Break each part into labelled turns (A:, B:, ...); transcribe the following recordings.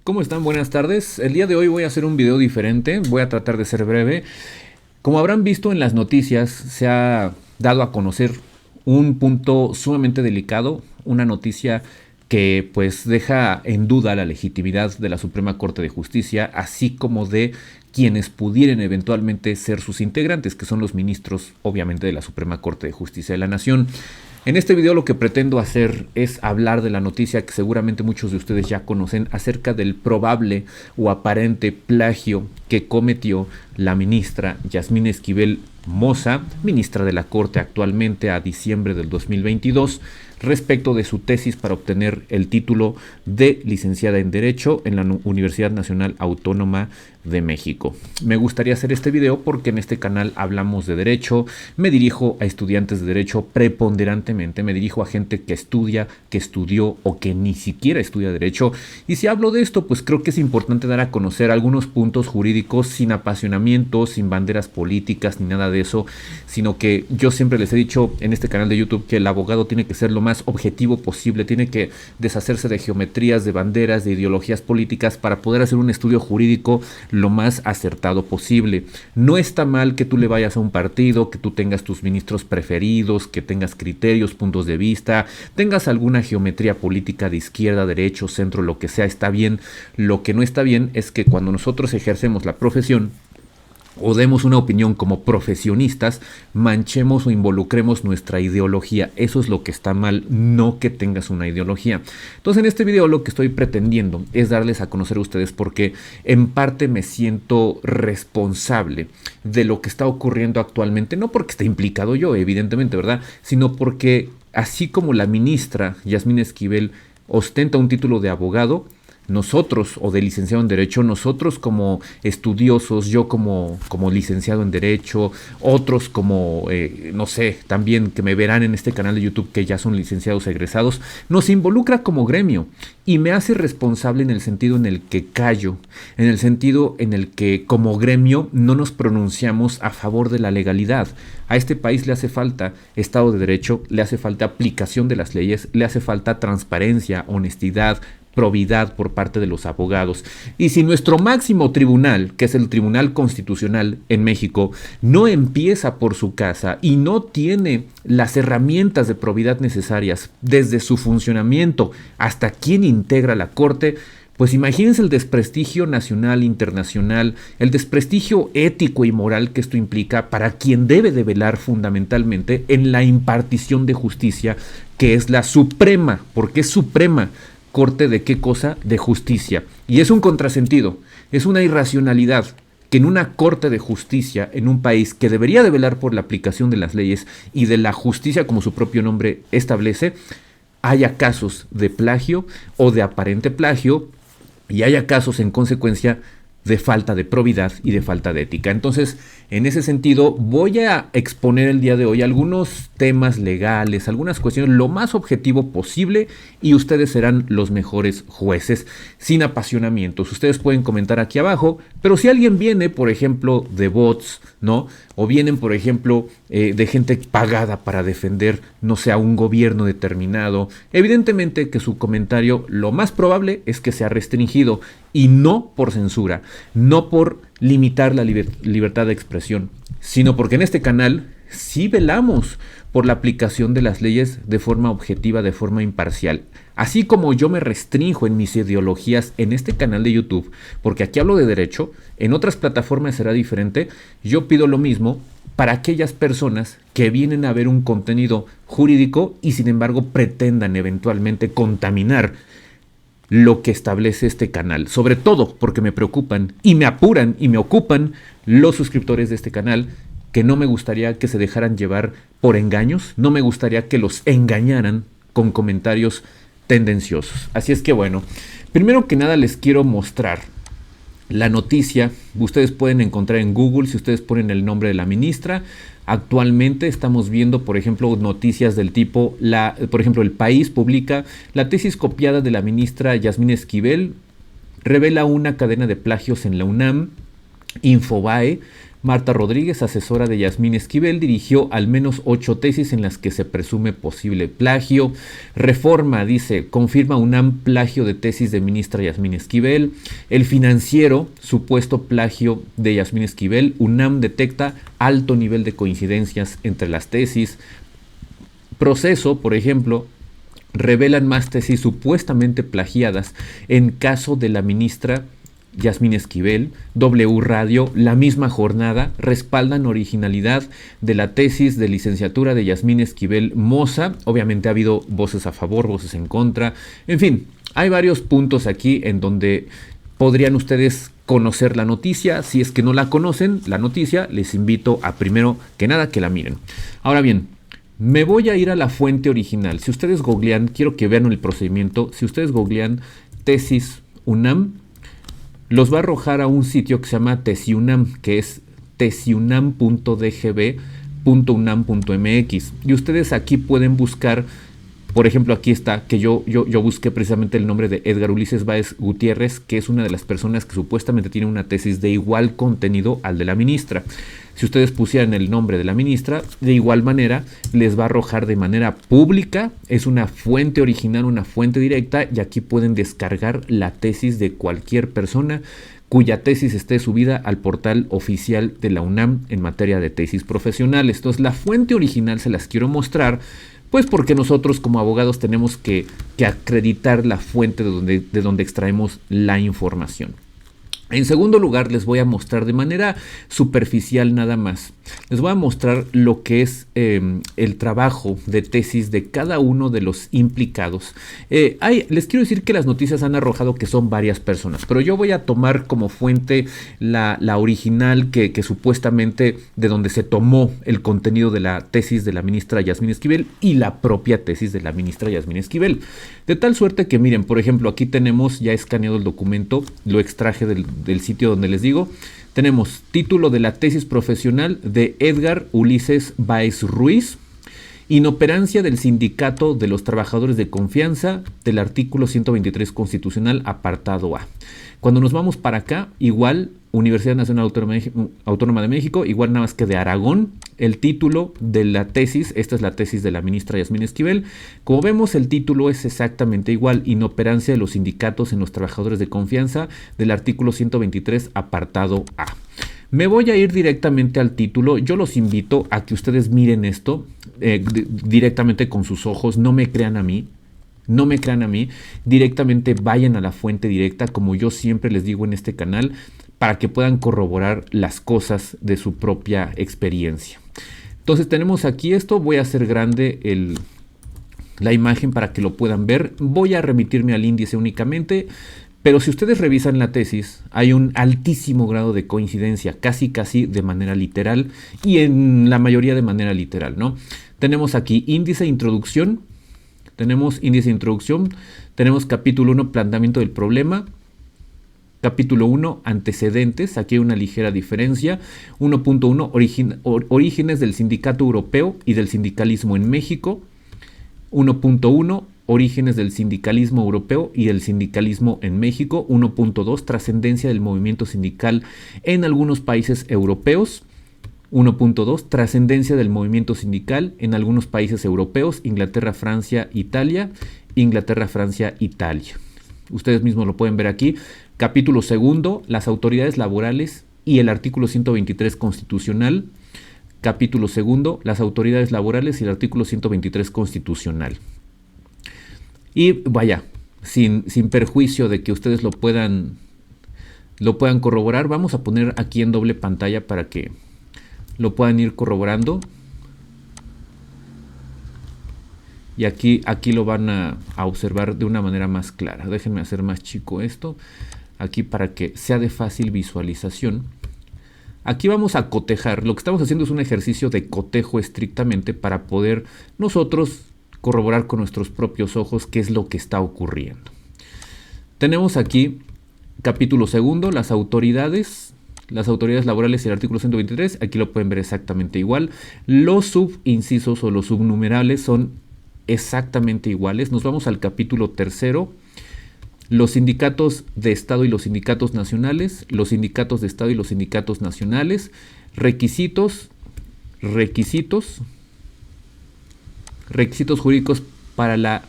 A: ¿Cómo están? Buenas tardes. El día de hoy voy a hacer un video diferente, voy a tratar de ser breve. Como habrán visto en las noticias, se ha dado a conocer un punto sumamente delicado, una noticia que pues deja en duda la legitimidad de la Suprema Corte de Justicia, así como de quienes pudieran eventualmente ser sus integrantes, que son los ministros, obviamente, de la Suprema Corte de Justicia de la Nación. En este video lo que pretendo hacer es hablar de la noticia que seguramente muchos de ustedes ya conocen acerca del probable o aparente plagio que cometió la ministra Yasmín Esquivel Moza, ministra de la Corte actualmente a diciembre del 2022, respecto de su tesis para obtener el título de licenciada en Derecho en la Universidad Nacional Autónoma de México. Me gustaría hacer este video porque en este canal hablamos de derecho, me dirijo a estudiantes de derecho preponderantemente, me dirijo a gente que estudia, que estudió o que ni siquiera estudia derecho, y si hablo de esto, pues creo que es importante dar a conocer algunos puntos jurídicos sin apasionamiento, sin banderas políticas ni nada de eso, sino que yo siempre les he dicho en este canal de YouTube que el abogado tiene que ser lo más objetivo posible, tiene que deshacerse de geometrías, de banderas, de ideologías políticas para poder hacer un estudio jurídico lo más acertado posible. No está mal que tú le vayas a un partido, que tú tengas tus ministros preferidos, que tengas criterios, puntos de vista, tengas alguna geometría política de izquierda, derecho, centro, lo que sea, está bien. Lo que no está bien es que cuando nosotros ejercemos la profesión o demos una opinión como profesionistas, manchemos o involucremos nuestra ideología. Eso es lo que está mal, no que tengas una ideología. Entonces en este video lo que estoy pretendiendo es darles a conocer a ustedes porque en parte me siento responsable de lo que está ocurriendo actualmente, no porque esté implicado yo, evidentemente, ¿verdad? Sino porque así como la ministra Yasmín Esquivel ostenta un título de abogado, nosotros, o de licenciado en Derecho, nosotros como estudiosos, yo como licenciado en Derecho, otros como, no sé, también que me verán en este canal de YouTube que ya son licenciados egresados, nos involucra como gremio y me hace responsable en el sentido en el que callo, en el sentido en el que como gremio no nos pronunciamos a favor de la legalidad. A este país le hace falta Estado de Derecho, le hace falta aplicación de las leyes, le hace falta transparencia, honestidad, probidad por parte de los abogados. Y si nuestro máximo tribunal, que es el Tribunal Constitucional en México, no empieza por su casa y no tiene las herramientas de probidad necesarias desde su funcionamiento hasta quien integra la Corte, pues imagínense el desprestigio nacional, internacional, el desprestigio ético y moral que esto implica para quien debe de velar fundamentalmente en la impartición de justicia, que es la suprema, porque es suprema, Corte de qué cosa? De justicia. Y es un contrasentido, es una irracionalidad que en una Corte de Justicia, en un país que debería de velar por la aplicación de las leyes y de la justicia como su propio nombre establece, haya casos de plagio o de aparente plagio y haya casos en consecuencia de falta de probidad y de falta de ética. Entonces, en ese sentido, voy a exponer el día de hoy algunos temas legales, algunas cuestiones lo más objetivo posible y ustedes serán los mejores jueces, sin apasionamientos. Ustedes pueden comentar aquí abajo, pero si alguien viene, por ejemplo, de bots, ¿no? O vienen, por ejemplo, de gente pagada para defender, no sé, a un gobierno determinado, evidentemente que su comentario lo más probable es que sea restringido y no por censura, no por limitar la libertad de expresión, sino porque en este canal sí velamos por la aplicación de las leyes de forma objetiva, de forma imparcial. Así como yo me restrinjo en mis ideologías en este canal de YouTube, porque aquí hablo de derecho, en otras plataformas será diferente, yo pido lo mismo para aquellas personas que vienen a ver un contenido jurídico y sin embargo pretendan eventualmente contaminar lo que establece este canal, sobre todo porque me preocupan y me apuran y me ocupan los suscriptores de este canal, que no me gustaría que se dejaran llevar por engaños, no me gustaría que los engañaran con comentarios tendenciosos. Así es que bueno, primero que nada les quiero mostrar la noticia. Ustedes pueden encontrar en Google, si ustedes ponen el nombre de la ministra. Actualmente estamos viendo, por ejemplo, noticias del tipo, por ejemplo, El País publica: la tesis copiada de la ministra Yasmín Esquivel revela una cadena de plagios en la UNAM. Infobae, Marta Rodríguez, asesora de Yasmín Esquivel, dirigió al menos 8 tesis en las que se presume posible plagio. Reforma dice, confirma UNAM plagio de tesis de ministra Yasmín Esquivel. El Financiero, supuesto plagio de Yasmín Esquivel. UNAM detecta alto nivel de coincidencias entre las tesis. Proceso, por ejemplo, revelan más tesis supuestamente plagiadas en caso de la ministra Yasmín Esquivel. W Radio, la misma jornada, respaldan originalidad de la tesis de licenciatura de Yasmín Esquivel Moza. Obviamente ha habido voces a favor, voces en contra. En fin, hay varios puntos aquí en donde podrían ustedes conocer la noticia. Si es que no la conocen, la noticia, les invito a primero que nada que la miren. Ahora bien, me voy a ir a la fuente original. Si ustedes googlean, quiero que vean el procedimiento. Si ustedes googlean tesis UNAM, los va a arrojar a un sitio que se llama Tesiunam, que es tesiunam.dgb.unam.mx. Y ustedes aquí pueden buscar, por ejemplo, aquí está, que yo busqué precisamente el nombre de Edgar Ulises Báez Gutiérrez, que es una de las personas que supuestamente tiene una tesis de igual contenido al de la ministra. Si ustedes pusieran el nombre de la ministra, de igual manera les va a arrojar de manera pública. Es una fuente original, una fuente directa, y aquí pueden descargar la tesis de cualquier persona cuya tesis esté subida al portal oficial de la UNAM en materia de tesis profesionales. Entonces, la fuente original se las quiero mostrar, pues porque nosotros como abogados tenemos que acreditar la fuente de donde extraemos la información. En segundo lugar, les voy a mostrar de manera superficial nada más. Les voy a mostrar lo que es el trabajo de tesis de cada uno de los implicados. Les quiero decir que las noticias han arrojado que son varias personas, pero yo voy a tomar como fuente la original que supuestamente de donde se tomó el contenido de la tesis de la ministra Yasmín Esquivel y la propia tesis de la ministra Yasmín Esquivel. De tal suerte que miren, por ejemplo, aquí tenemos ya escaneado el documento, lo extraje del sitio donde les digo. Tenemos título de la tesis profesional de Edgar Ulises Báez Ruiz, inoperancia del Sindicato de los Trabajadores de Confianza del artículo 123 constitucional, apartado A. Cuando nos vamos para acá, igual Universidad Nacional Autónoma de México, igual nada más que de Aragón, el título de la tesis, esta es la tesis de la ministra Yasmín Esquivel. Como vemos, el título es exactamente igual, inoperancia de los sindicatos en los trabajadores de confianza del artículo 123, apartado A. Me voy a ir directamente al título. Yo los invito a que ustedes miren esto directamente con sus ojos, no me crean a mí. No me crean a mí, directamente vayan a la fuente directa, como yo siempre les digo en este canal, para que puedan corroborar las cosas de su propia experiencia. Entonces tenemos aquí esto, voy a hacer grande la imagen para que lo puedan ver. Voy a remitirme al índice únicamente, pero si ustedes revisan la tesis, hay un altísimo grado de coincidencia, casi de manera literal, y en la mayoría de manera literal, ¿no? Tenemos aquí índice de introducción. Tenemos índice de introducción, tenemos capítulo 1, planteamiento del problema, capítulo 1, antecedentes, aquí hay una ligera diferencia, 1.1, orígenes del sindicato europeo y del sindicalismo en México, 1.1, orígenes del sindicalismo europeo y del sindicalismo en México, 1.2, trascendencia del movimiento sindical en algunos países europeos, 1.2, trascendencia del movimiento sindical en algunos países europeos, Inglaterra, Francia, Italia, Inglaterra, Francia, Italia. Ustedes mismos lo pueden ver aquí. Capítulo segundo, las autoridades laborales y el artículo 123 constitucional. Capítulo segundo, las autoridades laborales y el artículo 123 constitucional. Y vaya, sin perjuicio de que ustedes lo puedan corroborar, vamos a poner aquí en doble pantalla para que lo puedan ir corroborando. Y aquí lo van a observar de una manera más clara. Déjenme hacer más chico esto, aquí para que sea de fácil visualización. Aquí vamos a cotejar. Lo que estamos haciendo es un ejercicio de cotejo estrictamente para poder nosotros corroborar con nuestros propios ojos qué es lo que está ocurriendo. Tenemos aquí capítulo segundo, las autoridades laborales y el artículo 123, aquí lo pueden ver exactamente igual. Los subincisos o los subnumerales son exactamente iguales. Nos vamos al capítulo tercero, los sindicatos de Estado y los sindicatos nacionales, los sindicatos de Estado y los sindicatos nacionales, requisitos jurídicos para la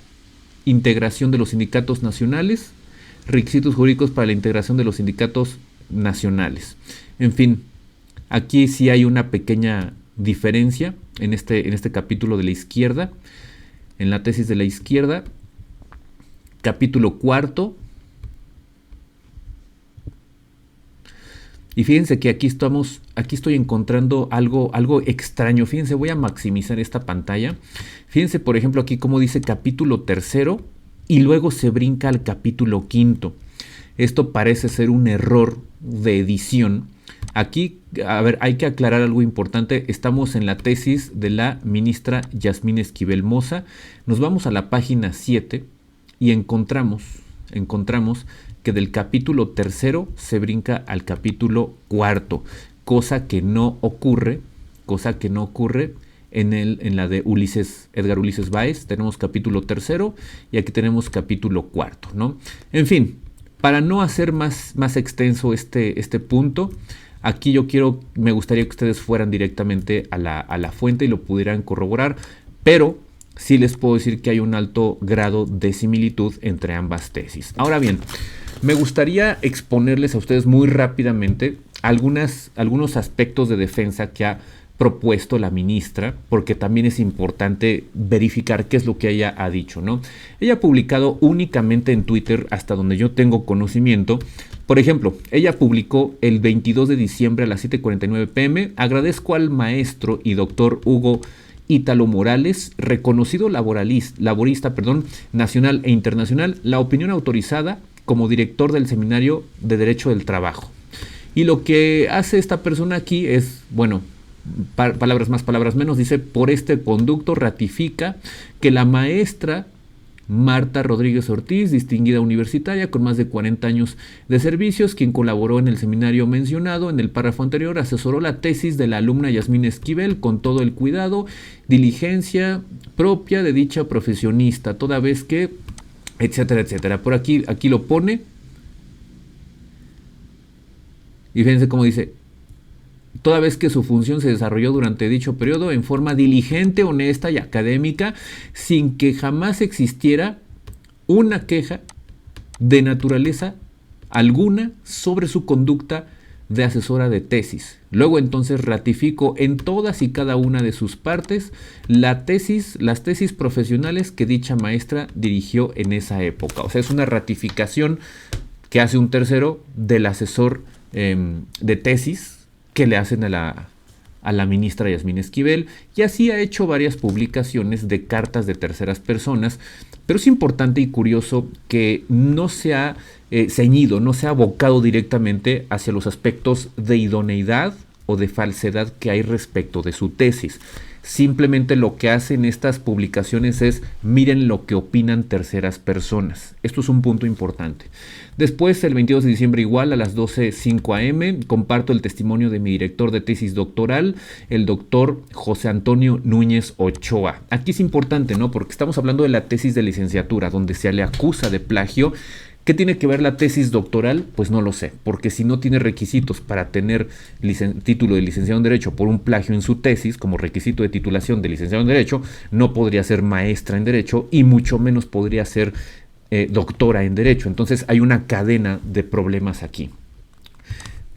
A: integración de los sindicatos nacionales, requisitos jurídicos para la integración de los sindicatos nacionales. En fin, aquí sí hay una pequeña diferencia en este capítulo de la izquierda, en la tesis de la izquierda, capítulo cuarto. Y fíjense que aquí estoy encontrando algo extraño. Fíjense, voy a maximizar esta pantalla. Fíjense, por ejemplo, aquí como dice capítulo tercero y luego se brinca al capítulo quinto. Esto parece ser un error de edición. Aquí, a ver, hay que aclarar algo importante. Estamos en la tesis de la ministra Yasmín Esquivel Moza. Nos vamos a la página 7 y encontramos que del capítulo tercero se brinca al capítulo cuarto, cosa que no ocurre en la de Edgar Ulises Báez. Tenemos capítulo tercero y aquí tenemos capítulo cuarto, ¿no? En fin, para no hacer más extenso este punto, aquí me gustaría que ustedes fueran directamente a la fuente y lo pudieran corroborar, pero sí les puedo decir que hay un alto grado de similitud entre ambas tesis. Ahora bien, me gustaría exponerles a ustedes muy rápidamente algunos aspectos de defensa que ha propuesto la ministra, porque también es importante verificar qué es lo que ella ha dicho, ¿no? Ella ha publicado únicamente en Twitter, hasta donde yo tengo conocimiento. Por ejemplo, ella publicó el 22 de diciembre a las 7:49 p.m. Agradezco al maestro y doctor Hugo Ítalo Morales, reconocido laborista nacional e internacional, la opinión autorizada como director del Seminario de Derecho del Trabajo. Y lo que hace esta persona aquí es, bueno, palabras más, palabras menos, dice: por este conducto ratifica que la maestra Marta Rodríguez Ortiz, distinguida universitaria con más de 40 años de servicios, quien colaboró en el seminario mencionado en el párrafo anterior, asesoró la tesis de la alumna Yasmín Esquivel con todo el cuidado, diligencia propia de dicha profesionista, toda vez que, etcétera, etcétera. Por aquí lo pone. Y fíjense cómo dice: toda vez que su función se desarrolló durante dicho periodo en forma diligente, honesta y académica, sin que jamás existiera una queja de naturaleza alguna sobre su conducta de asesora de tesis. Luego entonces ratifico en todas y cada una de sus partes las tesis profesionales que dicha maestra dirigió en esa época. O sea, es una ratificación que hace un tercero del asesor de tesis que le hacen a la ministra Yasmín Esquivel, y así ha hecho varias publicaciones de cartas de terceras personas. Pero es importante y curioso que no se ha ceñido, no se ha abocado directamente hacia los aspectos de idoneidad o de falsedad que hay respecto de su tesis. Simplemente lo que hacen estas publicaciones es: miren lo que opinan terceras personas. Esto es un punto importante. Después, el 22 de diciembre igual a las 12:05 a.m., comparto el testimonio de mi director de tesis doctoral, el doctor José Antonio Núñez Ochoa. Aquí es importante, ¿no? Porque estamos hablando de la tesis de licenciatura, donde se le acusa de plagio. ¿Qué tiene que ver la tesis doctoral? Pues no lo sé, porque si no tiene requisitos para tener título de licenciado en Derecho por un plagio en su tesis, como requisito de titulación de licenciado en Derecho, no podría ser maestra en Derecho y mucho menos podría ser doctora en Derecho. Entonces hay una cadena de problemas aquí.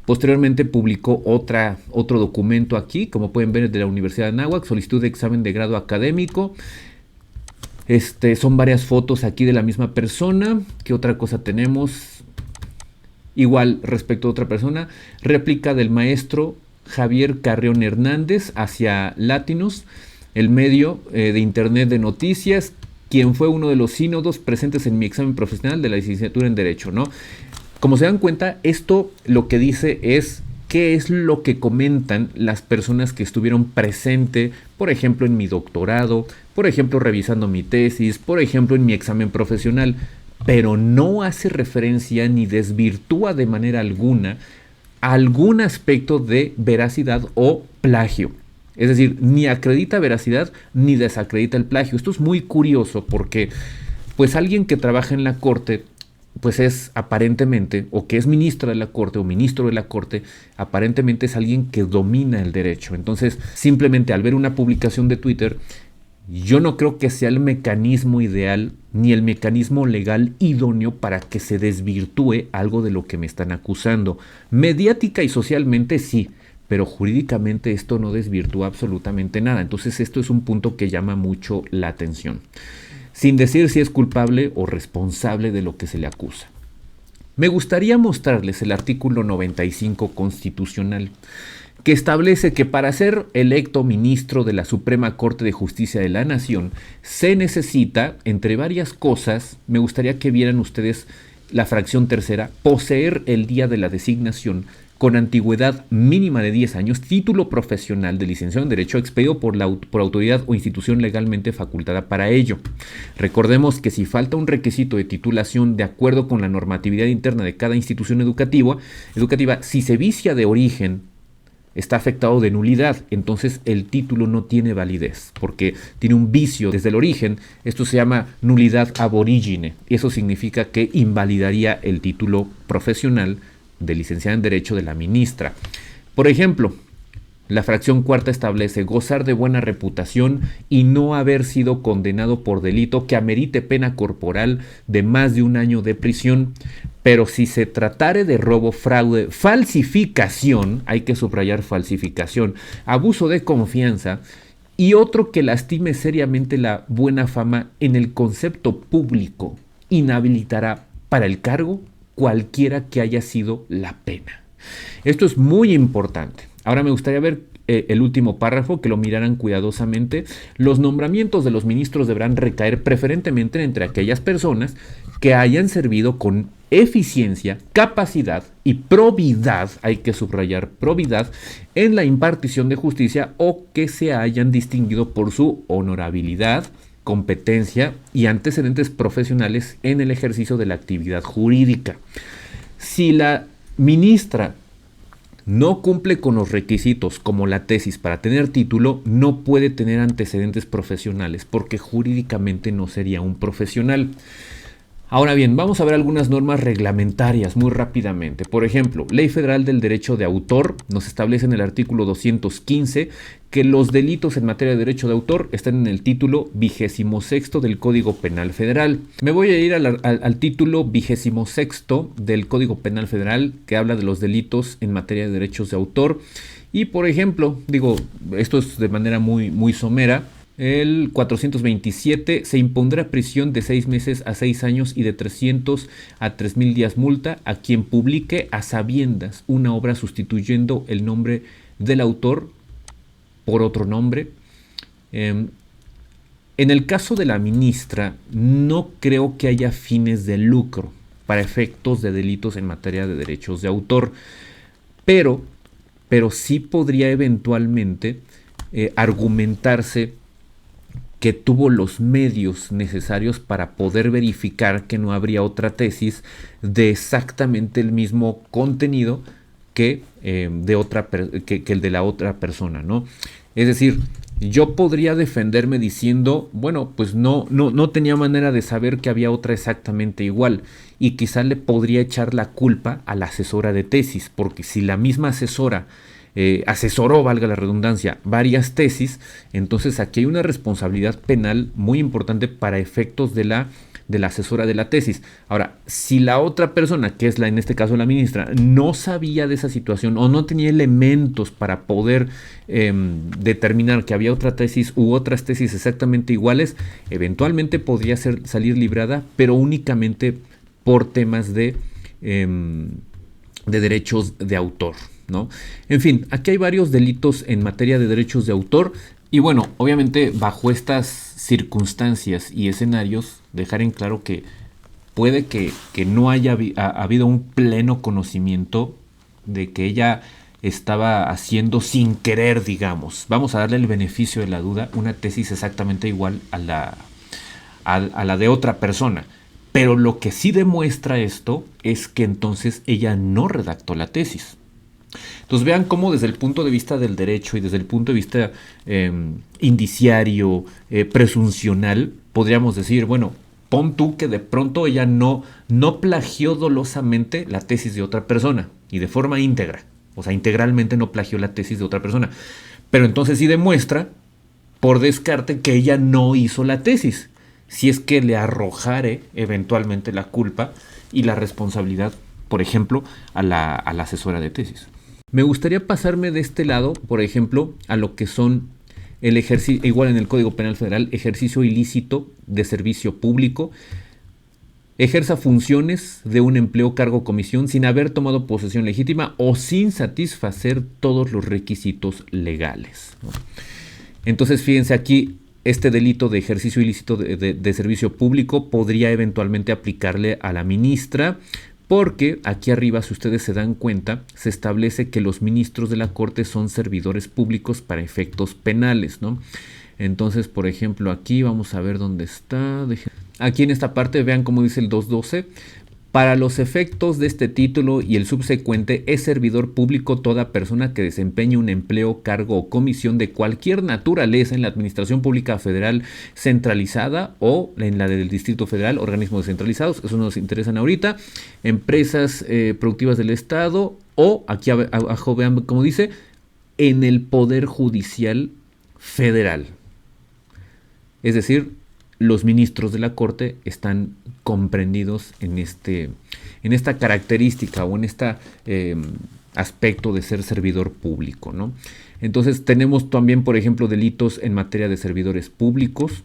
A: Posteriormente publicó otro documento aquí, como pueden ver, de la Universidad de Anáhuac, solicitud de examen de grado académico. Son varias fotos aquí de la misma persona. ¿Qué otra cosa tenemos? Igual respecto a otra persona, réplica del maestro Javier Carrión Hernández hacia Latinos, el medio de internet de noticias, quien fue uno de los sínodos presentes en mi examen profesional de la licenciatura en Derecho, ¿no? Como se dan cuenta, esto lo que dice es qué es lo que comentan las personas que estuvieron presentes, por ejemplo, en mi doctorado, por ejemplo, revisando mi tesis, por ejemplo, en mi examen profesional, pero no hace referencia ni desvirtúa de manera alguna algún aspecto de veracidad o plagio. Es decir, ni acredita veracidad ni desacredita el plagio. Esto es muy curioso porque, pues, alguien que trabaja en la corte pues es aparentemente, o que es ministra de la Corte o ministro de la Corte, aparentemente es alguien que domina el derecho. Entonces, simplemente al ver una publicación de Twitter, yo no creo que sea el mecanismo ideal ni el mecanismo legal idóneo para que se desvirtúe algo de lo que me están acusando. Mediática y socialmente sí, pero jurídicamente esto no desvirtúa absolutamente nada. Entonces esto es un punto que llama mucho la atención, sin decir si es culpable o responsable de lo que se le acusa. Me gustaría mostrarles el artículo 95 constitucional, que establece que para ser electo ministro de la Suprema Corte de Justicia de la Nación se necesita, entre varias cosas, me gustaría que vieran ustedes la fracción tercera, poseer el día de la designación con antigüedad mínima de 10 años, título profesional de licenciado en Derecho expedido por autoridad o institución legalmente facultada para ello. Recordemos que si falta un requisito de titulación de acuerdo con la normatividad interna de cada institución educativa, si se vicia de origen, está afectado de nulidad, entonces el título no tiene validez, porque tiene un vicio desde el origen. Esto se llama nulidad ab origine, y eso significa que invalidaría el título profesional de licenciada en Derecho de la ministra. Por ejemplo, la fracción cuarta establece gozar de buena reputación y no haber sido condenado por delito que amerite pena corporal de más de 1 año de prisión. Pero si se tratare de robo, fraude, falsificación, hay que subrayar falsificación, abuso de confianza y otro que lastime seriamente la buena fama en el concepto público, inhabilitará para el cargo cualquiera que haya sido la pena. Esto es muy importante. Ahora me gustaría ver el último párrafo, que lo miraran cuidadosamente. Los nombramientos de los ministros deberán recaer preferentemente entre aquellas personas que hayan servido con eficiencia, capacidad y probidad, hay que subrayar probidad, en la impartición de justicia o que se hayan distinguido por su honorabilidad, competencia y antecedentes profesionales en el ejercicio de la actividad jurídica. Si la ministra no cumple con los requisitos como la tesis para tener título, no puede tener antecedentes profesionales porque jurídicamente no sería un profesional. Ahora bien, vamos a ver algunas normas reglamentarias muy rápidamente. Por ejemplo, Ley Federal del Derecho de Autor nos establece en el artículo 215 que los delitos en materia de derecho de autor están en el título 26 del Código Penal Federal. Me voy a ir al título 26 del Código Penal Federal, que habla de los delitos en materia de derechos de autor. Y por ejemplo, esto es de manera muy somera. El 427 se impondrá prisión de 6 meses a 6 años y de 300 a 3,000 días multa a quien publique a sabiendas una obra sustituyendo el nombre del autor por otro nombre. En el caso de la ministra, no creo que haya fines de lucro para efectos de delitos en materia de derechos de autor, pero sí podría eventualmente argumentarse que tuvo los medios necesarios para poder verificar que no habría otra tesis de exactamente el mismo contenido que el de la otra persona, ¿no? Es decir, yo podría defenderme diciendo, bueno, pues no tenía manera de saber que había otra exactamente igual, y quizá le podría echar la culpa a la asesora de tesis, porque si la misma asesora asesoró, valga la redundancia, varias tesis, entonces aquí hay una responsabilidad penal muy importante para efectos de la asesora de la tesis. Ahora, si la otra persona, que es en este caso la ministra, no sabía de esa situación o no tenía elementos para poder determinar que había otra tesis u otras tesis exactamente iguales, eventualmente podría salir librada, pero únicamente por temas de derechos de autor, ¿no? En fin, aquí hay varios delitos en materia de derechos de autor y bueno, obviamente bajo estas circunstancias y escenarios, dejar en claro que puede que no haya habido un pleno conocimiento de que ella estaba haciendo sin querer, digamos. Vamos a darle el beneficio de la duda, una tesis exactamente igual a la de otra persona. Pero lo que sí demuestra esto es que entonces ella no redactó la tesis. Entonces vean cómo desde el punto de vista del derecho y desde el punto de vista indiciario, presuncional, podríamos decir, bueno, pon tú que de pronto ella no plagió dolosamente la tesis de otra persona y de forma íntegra. O sea, integralmente no plagió la tesis de otra persona. Pero entonces sí demuestra, por descarte, que ella no hizo la tesis. Si es que le arrojare eventualmente la culpa y la responsabilidad, por ejemplo, a la asesora de tesis. Me gustaría pasarme de este lado, por ejemplo, a lo que son el ejercicio, igual en el Código Penal Federal, ejercicio ilícito de servicio público. Ejerza funciones de un empleo, cargo o comisión sin haber tomado posesión legítima o sin satisfacer todos los requisitos legales, ¿no? Entonces, fíjense aquí, este delito de ejercicio ilícito de servicio público podría eventualmente aplicarle a la ministra, porque aquí arriba, si ustedes se dan cuenta, se establece que los ministros de la Corte son servidores públicos para efectos penales, ¿no? Entonces, por ejemplo, aquí vamos a ver dónde está. Aquí en esta parte, vean cómo dice el 212. Para los efectos de este título y el subsecuente, es servidor público toda persona que desempeñe un empleo, cargo o comisión de cualquier naturaleza en la Administración Pública Federal centralizada o en la del Distrito Federal, organismos descentralizados, eso nos interesan ahorita, empresas productivas del Estado o, aquí abajo vean cómo dice, en el Poder Judicial Federal. Es decir, los ministros de la Corte están comprendidos en esta característica o en este aspecto de ser servidor público, ¿no? Entonces tenemos también, por ejemplo, delitos en materia de servidores públicos.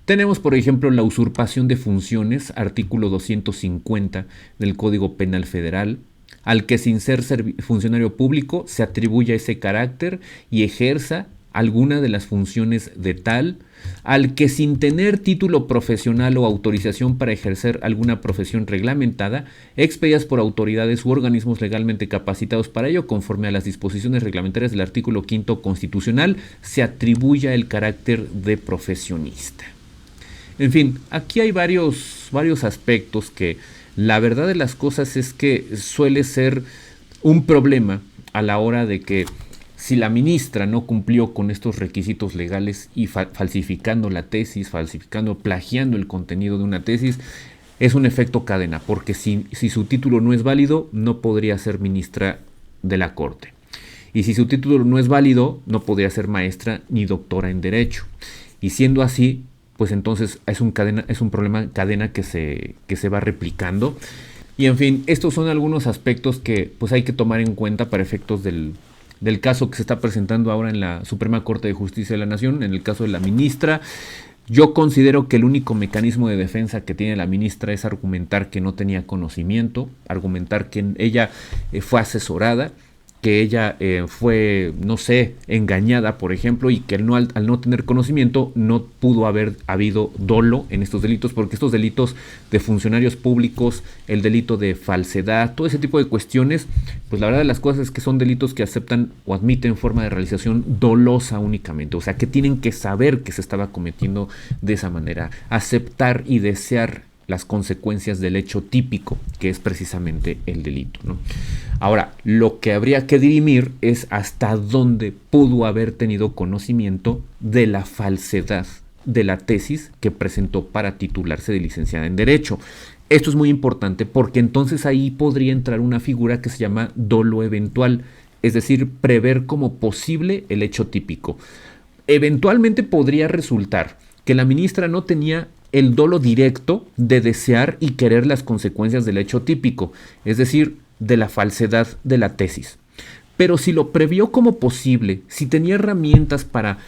A: Tenemos, por ejemplo, la usurpación de funciones, artículo 250 del Código Penal Federal, al que sin ser funcionario público se atribuya ese carácter y ejerza alguna de las funciones de tal, al que sin tener título profesional o autorización para ejercer alguna profesión reglamentada, expedidas por autoridades u organismos legalmente capacitados para ello, conforme a las disposiciones reglamentarias del artículo 5 constitucional, se atribuya el carácter de profesionista. En fin, aquí hay varios aspectos que la verdad de las cosas es que suele ser un problema a la hora de que si la ministra no cumplió con estos requisitos legales y falsificando la tesis, plagiando el contenido de una tesis, es un efecto cadena, porque si su título no es válido, no podría ser ministra de la Corte. Y si su título no es válido, no podría ser maestra ni doctora en Derecho. Y siendo así, pues entonces es un problema cadena que se va replicando. Y en fin, estos son algunos aspectos que pues hay que tomar en cuenta para efectos del caso que se está presentando ahora en la Suprema Corte de Justicia de la Nación, en el caso de la ministra. Yo considero que el único mecanismo de defensa que tiene la ministra es argumentar que no tenía conocimiento, argumentar que ella fue asesorada, que ella fue, no sé, engañada, por ejemplo, y que al no tener conocimiento no pudo haber habido dolo en estos delitos, porque estos delitos de funcionarios públicos, el delito de falsedad, todo ese tipo de cuestiones, pues la verdad de las cosas es que son delitos que aceptan o admiten forma de realización dolosa únicamente, o sea que tienen que saber que se estaba cometiendo de esa manera, aceptar y desear las consecuencias del hecho típico, que es precisamente el delito, ¿no? Ahora, lo que habría que dirimir es hasta dónde pudo haber tenido conocimiento de la falsedad de la tesis que presentó para titularse de licenciada en Derecho. Esto es muy importante porque entonces ahí podría entrar una figura que se llama dolo eventual, es decir, prever como posible el hecho típico. Eventualmente podría resultar que la ministra no tenía el dolo directo de desear y querer las consecuencias del hecho típico, es decir, de la falsedad de la tesis. Pero si lo previó como posible, si tenía herramientas para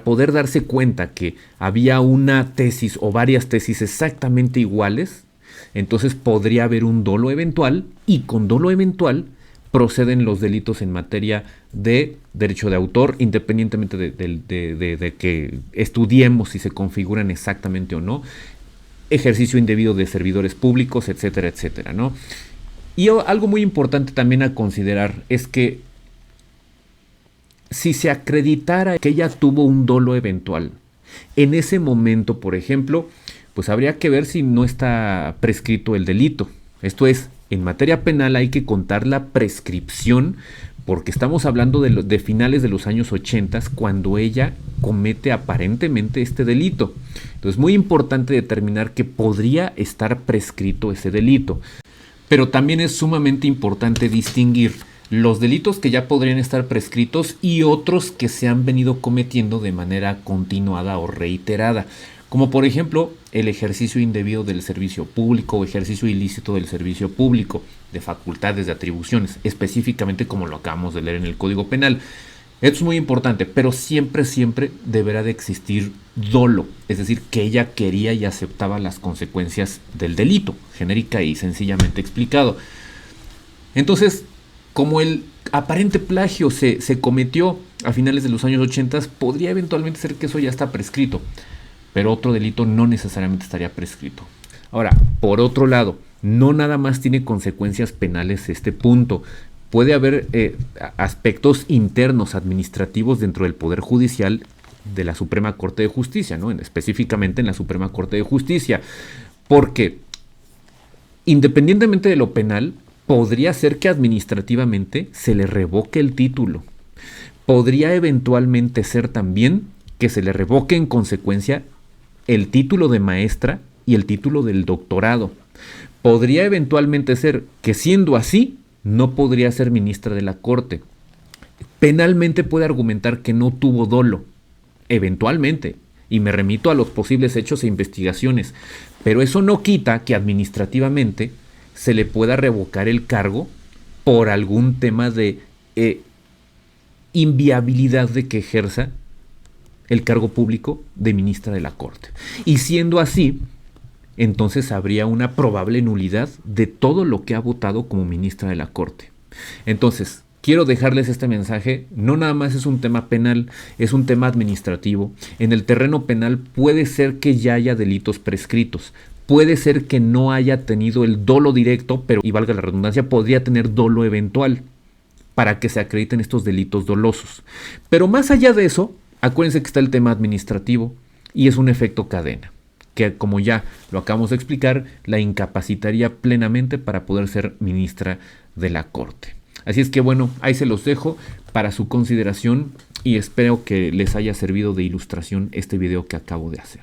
A: poder darse cuenta que había una tesis o varias tesis exactamente iguales, entonces podría haber un dolo eventual, y con dolo eventual proceden los delitos en materia de derecho de autor, independientemente de que estudiemos si se configuran exactamente o no, ejercicio indebido de servidores públicos, etcétera, etcétera, ¿no? Y algo muy importante también a considerar es que si se acreditara que ella tuvo un dolo eventual, en ese momento, por ejemplo, pues habría que ver si no está prescrito el delito. Esto es, en materia penal hay que contar la prescripción porque estamos hablando de finales de los años 80 cuando ella comete aparentemente este delito. Entonces es muy importante determinar que podría estar prescrito ese delito. Pero también es sumamente importante distinguir los delitos que ya podrían estar prescritos y otros que se han venido cometiendo de manera continuada o reiterada, como por ejemplo el ejercicio indebido del servicio público o ejercicio ilícito del servicio público, de facultades, de atribuciones, específicamente como lo acabamos de leer en el Código Penal. Esto es muy importante, pero siempre deberá de existir dolo, es decir, que ella quería y aceptaba las consecuencias del delito, genérica y sencillamente explicado. Entonces, como el aparente plagio se cometió a finales de los años 80, podría eventualmente ser que eso ya está prescrito, pero otro delito no necesariamente estaría prescrito. Ahora, por otro lado, no nada más tiene consecuencias penales este punto. Puede haber aspectos internos administrativos dentro del Poder Judicial de la Suprema Corte de Justicia, ¿no? Específicamente en la Suprema Corte de Justicia, porque independientemente de lo penal, podría ser que administrativamente se le revoque el título. Podría eventualmente ser también que se le revoque en consecuencia el título de maestra y el título del doctorado. Podría eventualmente ser que, siendo así, no podría ser ministra de la Corte. Penalmente puede argumentar que no tuvo dolo, eventualmente, y me remito a los posibles hechos e investigaciones, pero eso no quita que administrativamente se le pueda revocar el cargo por algún tema de inviabilidad de que ejerza el cargo público de ministra de la Corte. Y siendo así, entonces habría una probable nulidad de todo lo que ha votado como ministra de la Corte. Entonces, quiero dejarles este mensaje, no nada más es un tema penal, es un tema administrativo. En el terreno penal puede ser que ya haya delitos prescritos, puede ser que no haya tenido el dolo directo, pero, y valga la redundancia, podría tener dolo eventual para que se acrediten estos delitos dolosos. Pero más allá de eso, acuérdense que está el tema administrativo y es un efecto cadena, que como ya lo acabamos de explicar, la incapacitaría plenamente para poder ser ministra de la Corte. Así es que bueno, ahí se los dejo para su consideración y espero que les haya servido de ilustración este video que acabo de hacer.